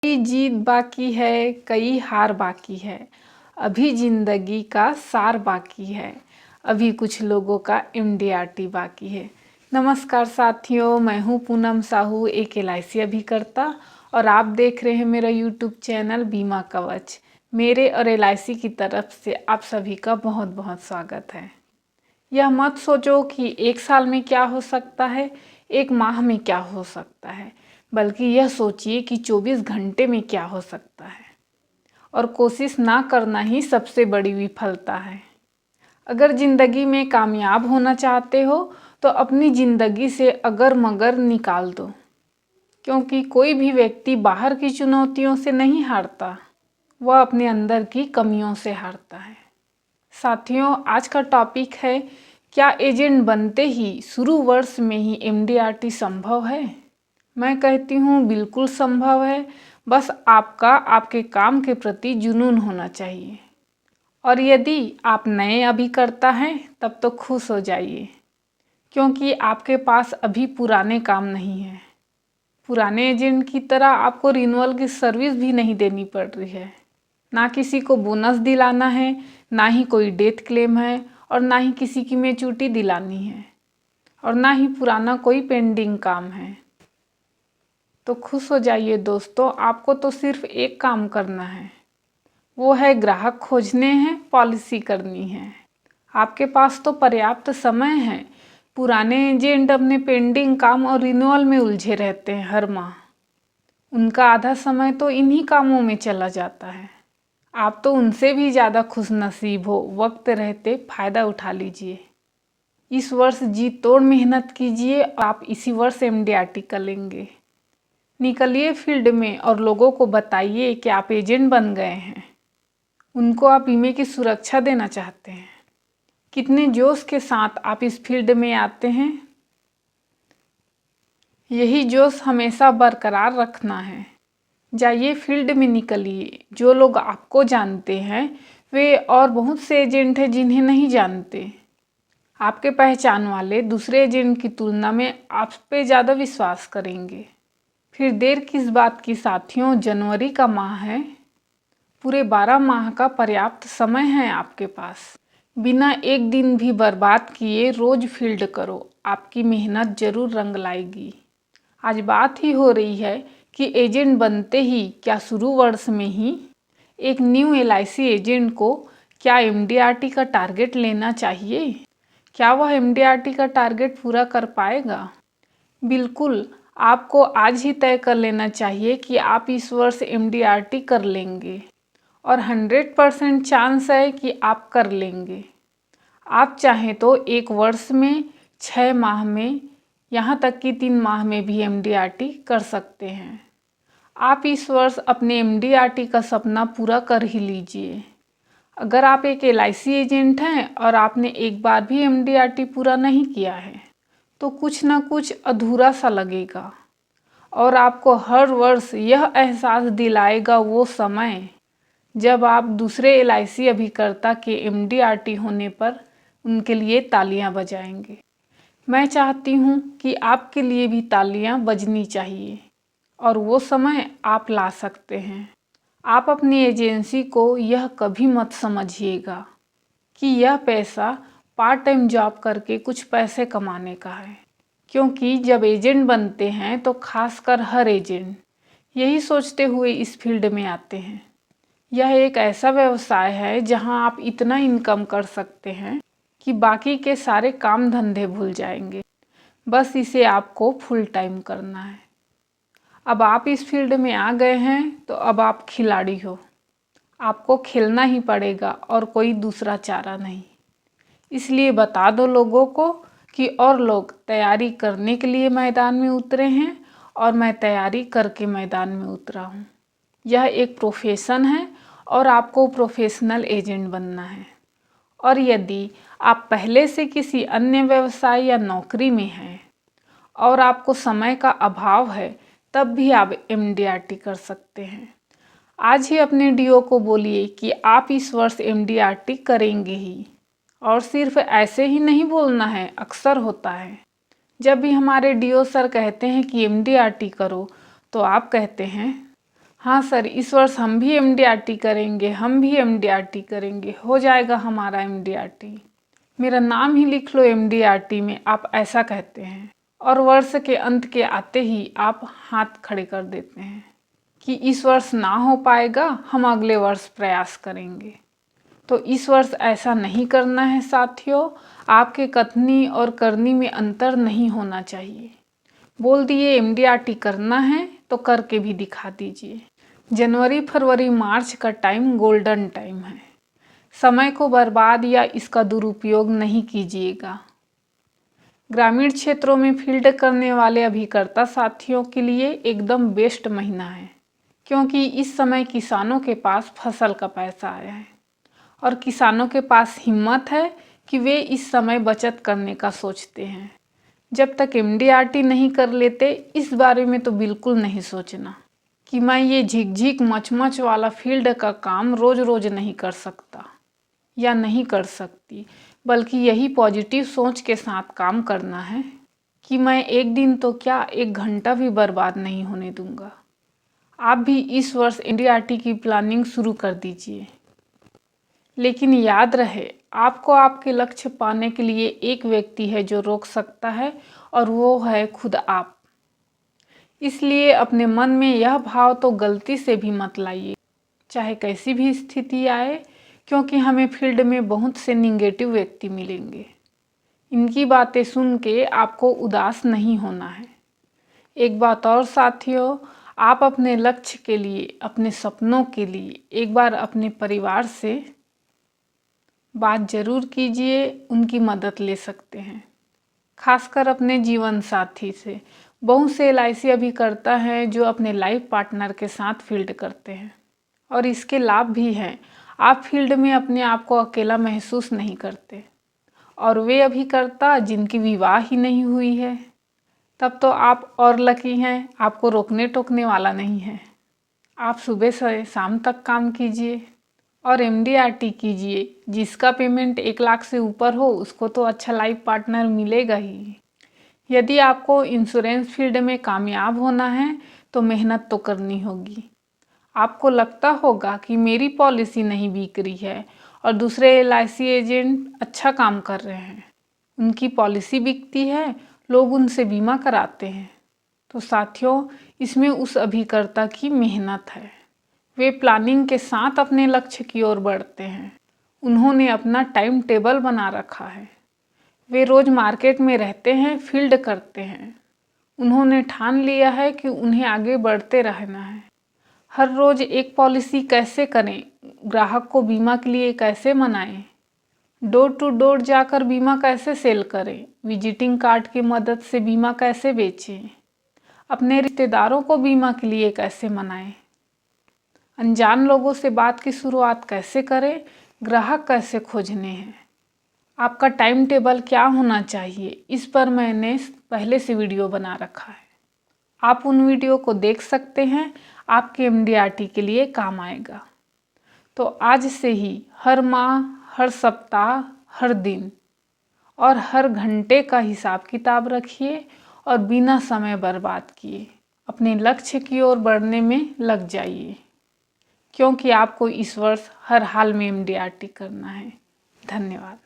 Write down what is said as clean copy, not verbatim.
कई जीत बाकी है, कई हार बाकी है, अभी जिंदगी का सार बाकी है, अभी कुछ लोगों का MDRT बाकी है। नमस्कार साथियों, मैं हूँ पूनम साहू, एक LIC अभिकर्ता, और आप देख रहे हैं मेरा YouTube चैनल बीमा कवच। मेरे और LIC की तरफ से आप सभी का बहुत बहुत स्वागत है। यह मत सोचो कि एक साल में क्या हो सकता है, एक माह में क्या हो सकता है, बल्कि यह सोचिए कि 24 घंटे में क्या हो सकता है। और कोशिश ना करना ही सबसे बड़ी विफलता है। अगर ज़िंदगी में कामयाब होना चाहते हो तो अपनी ज़िंदगी से अगर मगर निकाल दो, क्योंकि कोई भी व्यक्ति बाहर की चुनौतियों से नहीं हारता, वह अपने अंदर की कमियों से हारता है। साथियों, आज का टॉपिक है, क्या एजेंट बनते ही शुरू वर्ष में ही MDRT संभव है? मैं कहती हूँ बिल्कुल संभव है, बस आपका आपके काम के प्रति जुनून होना चाहिए। और यदि आप नए अभिकर्ता हैं तब तो खुश हो जाइए, क्योंकि आपके पास अभी पुराने काम नहीं है। पुराने एजेंट की तरह आपको रिन्यूअल की सर्विस भी नहीं देनी पड़ रही है, ना किसी को बोनस दिलाना है, ना ही कोई डेथ क्लेम है, और ना ही किसी की मैच्योरिटी दिलानी है, और ना ही पुराना कोई पेंडिंग काम है। तो खुश हो जाइए दोस्तों, आपको तो सिर्फ एक काम करना है, वो है ग्राहक खोजने हैं, पॉलिसी करनी है। आपके पास तो पर्याप्त समय है। पुराने एजेंट अपने पेंडिंग काम और रिन्यूअल में उलझे रहते हैं हर माह। उनका आधा समय तो इन्हीं कामों में चला जाता है। आप तो उनसे भी ज़्यादा खुशनसीब हो, वक्त रहते फ़ायदा उठा लीजिए। इस वर्ष जी तोड़ मेहनत कीजिए, आप इसी वर्ष MDRT कर लेंगे। निकलिए फील्ड में और लोगों को बताइए कि आप एजेंट बन गए हैं। उनको आप बीमे की सुरक्षा देना चाहते हैं। कितने जोश के साथ आप इस फील्ड में आते हैं। यही जोश हमेशा बरकरार रखना है। जाइए फील्ड में निकलिए। जो लोग आपको जानते हैं वे और बहुत से एजेंट हैं जिन्हें नहीं जानते। आपके पहचान वाले दूसरे एजेंट की तुलना में आप पे ज़्यादा विश्वास करेंगे। फिर देर किस बात की साथियों, जनवरी का माह है। पूरे 12 माह का पर्याप्त समय है आपके पास। बिना एक दिन भी बर्बाद किए रोज फील्ड करो, आपकी मेहनत जरूर रंग लाएगी। आज बात ही हो रही है कि एजेंट बनते ही क्या शुरू वर्ष में ही एक न्यू LIC एजेंट को क्या MDRT का टारगेट लेना चाहिए? क्या वह MDRT का टारगेट पूरा कर पाएगा? बिल्कुल, आपको आज ही तय कर लेना चाहिए कि आप इस वर्ष MDRT कर लेंगे, और 100% चांस है कि आप कर लेंगे। आप चाहें तो एक वर्ष में, 6 माह में, यहाँ तक कि 3 माह में भी MDRT कर सकते हैं। आप इस वर्ष अपने MDRT का सपना पूरा कर ही लीजिए। अगर आप एक LIC एजेंट हैं और आपने एक बार भी MDRT पूरा नहीं किया है तो कुछ ना कुछ अधूरा सा लगेगा, और आपको हर वर्ष यह एहसास दिलाएगा वो समय जब आप दूसरे LIC अभिकर्ता के MDRT होने पर उनके लिए तालियां बजाएंगे। मैं चाहती हूं कि आपके लिए भी तालियां बजनी चाहिए, और वो समय आप ला सकते हैं। आप अपनी एजेंसी को यह कभी मत समझिएगा कि यह पैसा पार्ट टाइम जॉब करके कुछ पैसे कमाने का है, क्योंकि जब एजेंट बनते हैं तो खासकर हर एजेंट यही सोचते हुए इस फील्ड में आते हैं। यह एक ऐसा व्यवसाय है जहां आप इतना इनकम कर सकते हैं कि बाकी के सारे काम धंधे भूल जाएंगे। बस इसे आपको फुल टाइम करना है। अब आप इस फील्ड में आ गए हैं तो अब आप खिलाड़ी हो। आपको खेलना ही पड़ेगा और कोई दूसरा चारा नहीं। इसलिए बता दो लोगों को कि और लोग तैयारी करने के लिए मैदान में उतरे हैं, और मैं तैयारी करके मैदान में उतरा हूँ। यह एक प्रोफेशन है और आपको प्रोफेशनल एजेंट बनना है। और यदि आप पहले से किसी अन्य व्यवसाय या नौकरी में हैं और आपको समय का अभाव है, तब भी आप MDRT कर सकते हैं। आज ही अपने DO को बोलिए कि आप इस वर्ष MDRT करेंगे ही। और सिर्फ ऐसे ही नहीं बोलना है, अक्सर होता है जब भी हमारे DO सर कहते हैं कि MDRT करो तो आप कहते हैं हाँ सर, इस वर्ष हम भी MDRT करेंगे, हम भी MDRT करेंगे, हो जाएगा हमारा MDRT। मेरा नाम ही लिख लो MDRT में, आप ऐसा कहते हैं। और वर्ष के अंत के आते ही आप हाथ खड़े कर देते हैं कि इस वर्ष ना हो पाएगा, हम अगले वर्ष प्रयास करेंगे। तो इस वर्ष ऐसा नहीं करना है साथियों। आपके कथनी और करनी में अंतर नहीं होना चाहिए। बोल दिए MDRT करना है तो करके भी दिखा दीजिए। जनवरी, फरवरी, मार्च का टाइम गोल्डन टाइम है। समय को बर्बाद या इसका दुरुपयोग नहीं कीजिएगा। ग्रामीण क्षेत्रों में फील्ड करने वाले अभिकर्ता साथियों के लिए एकदम बेस्ट महीना है, क्योंकि इस समय किसानों के पास फसल का पैसा आया है और किसानों के पास हिम्मत है कि वे इस समय बचत करने का सोचते हैं। जब तक MDRT नहीं कर लेते, इस बारे में तो बिल्कुल नहीं सोचना कि मैं ये झिकझिक मचमच वाला फील्ड का काम रोज रोज नहीं कर सकता या नहीं कर सकती, बल्कि यही पॉजिटिव सोच के साथ काम करना है कि मैं एक दिन तो क्या, एक घंटा भी बर्बाद नहीं होने दूंगा। आप भी इस वर्ष MDRT की प्लानिंग शुरू कर दीजिए, लेकिन याद रहे, आपको आपके लक्ष्य पाने के लिए एक व्यक्ति है जो रोक सकता है, और वो है खुद आप। इसलिए अपने मन में यह भाव तो गलती से भी मत लाइए, चाहे कैसी भी स्थिति आए, क्योंकि हमें फील्ड में बहुत से निगेटिव व्यक्ति मिलेंगे। इनकी बातें सुन के आपको उदास नहीं होना है। एक बात और साथियों, आप अपने लक्ष्य के लिए, अपने सपनों के लिए एक बार अपने परिवार से बात जरूर कीजिए, उनकी मदद ले सकते हैं। खासकर अपने जीवन साथी से। बहुत से LIC अभिकर्ता हैं जो अपने लाइफ पार्टनर के साथ फील्ड करते हैं, और इसके लाभ भी हैं। आप फील्ड में अपने आप को अकेला महसूस नहीं करते। और वे अभिकर्ता जिनकी विवाह ही नहीं हुई है, तब तो आप और लकी हैं, आपको रोकने टोकने वाला नहीं है। आप सुबह से शाम तक काम कीजिए और MDRT कीजिए। जिसका पेमेंट 1 लाख से ऊपर हो उसको तो अच्छा लाइफ पार्टनर मिलेगा ही। यदि आपको इंश्योरेंस फील्ड में कामयाब होना है तो मेहनत तो करनी होगी। आपको लगता होगा कि मेरी पॉलिसी नहीं बिक रही है और दूसरे LIC एजेंट अच्छा काम कर रहे हैं, उनकी पॉलिसी बिकती है, लोग उनसे बीमा कराते हैं। तो साथियों, इसमें उस अभिकर्ता की मेहनत है। वे प्लानिंग के साथ अपने लक्ष्य की ओर बढ़ते हैं। उन्होंने अपना टाइम टेबल बना रखा है। वे रोज मार्केट में रहते हैं, फील्ड करते हैं। उन्होंने ठान लिया है कि उन्हें आगे बढ़ते रहना है। हर रोज एक पॉलिसी कैसे करें, ग्राहक को बीमा के लिए कैसे मनाएं, डोर टू डोर जाकर बीमा कैसे सेल करें, विजिटिंग कार्ड की मदद से बीमा कैसे बेचें, अपने रिश्तेदारों को बीमा के लिए कैसे मनाएं, अनजान लोगों से बात की शुरुआत कैसे करें, ग्राहक कैसे खोजने हैं, आपका टाइम टेबल क्या होना चाहिए, इस पर मैंने पहले से वीडियो बना रखा है। आप उन वीडियो को देख सकते हैं, आपके MDRT के लिए काम आएगा। तो आज से ही हर माह, हर सप्ताह, हर दिन और हर घंटे का हिसाब किताब रखिए और बिना समय बर्बाद किए अपने लक्ष्य की ओर बढ़ने में लग जाइए, क्योंकि आपको इस वर्ष हर हाल में MDRT करना है। धन्यवाद।